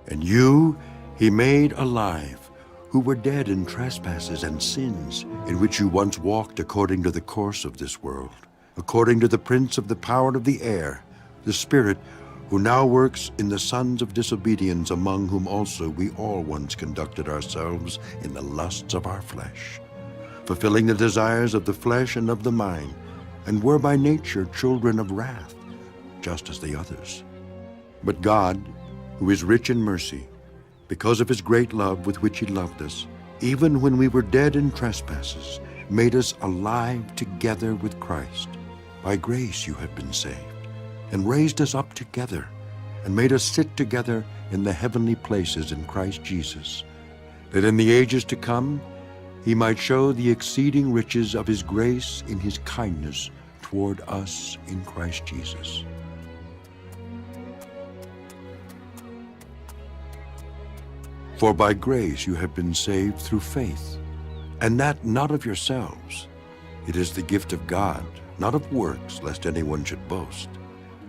And you he made alive, who were dead in trespasses and sins, in which you once walked according to the course of this world, according to the prince of the power of the air, the Spirit, who now works in the sons of disobedience, among whom also we all once conducted ourselves in the lusts of our flesh, fulfilling the desires of the flesh and of the mind, and were by nature children of wrath, just as the others. But God, who is rich in mercy, because of his great love with which he loved us, even when we were dead in trespasses, made us alive together with Christ. By grace you have been saved, and raised us up together, and made us sit together in the heavenly places in Christ Jesus, that in the ages to come he might show the exceeding riches of his grace in his kindness toward us in Christ Jesus. For by grace you have been saved through faith, and that not of yourselves. It is the gift of God, not of works, lest anyone should boast.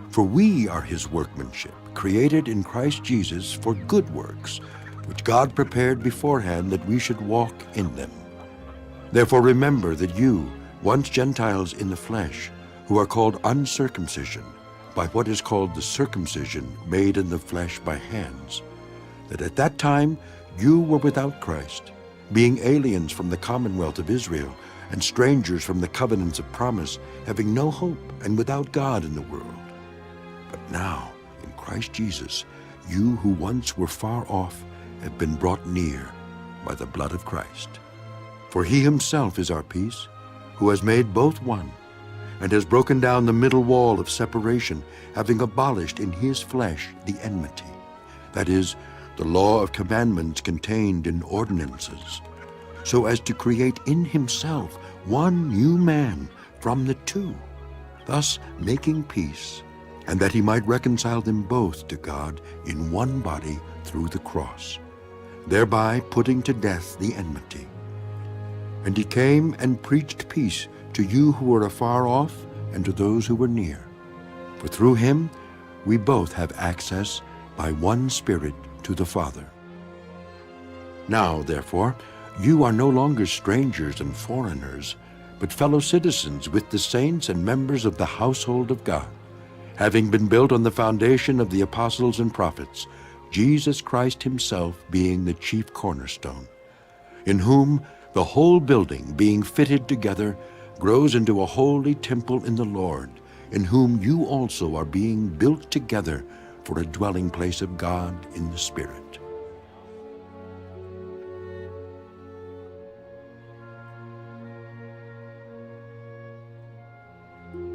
For we are his workmanship, created in Christ Jesus for good works, which God prepared beforehand that we should walk in them. Therefore remember that you, once Gentiles in the flesh, who are called uncircumcision, by what is called the circumcision made in the flesh by hands, that at that time you were without Christ, being aliens from the commonwealth of Israel, and strangers from the covenants of promise, having no hope and without God in the world. But now, in Christ Jesus, you who once were far off have been brought near by the blood of Christ. For he himself is our peace, who has made both one, and has broken down the middle wall of separation, having abolished in his flesh the enmity, that is, the law of commandments contained in ordinances, so as to create in himself one new man from the two, thus making peace, and that he might reconcile them both to God in one body through the cross, thereby putting to death the enmity. And he came and preached peace to you who were afar off and to those who were near. For through him we both have access by one Spirit to the Father. Now, therefore, you are no longer strangers and foreigners, but fellow citizens with the saints and members of the household of God, having been built on the foundation of the apostles and prophets, Jesus Christ himself being the chief cornerstone, in whom the whole building, being fitted together, grows into a holy temple in the Lord, in whom you also are being built together for a dwelling place of God in the Spirit.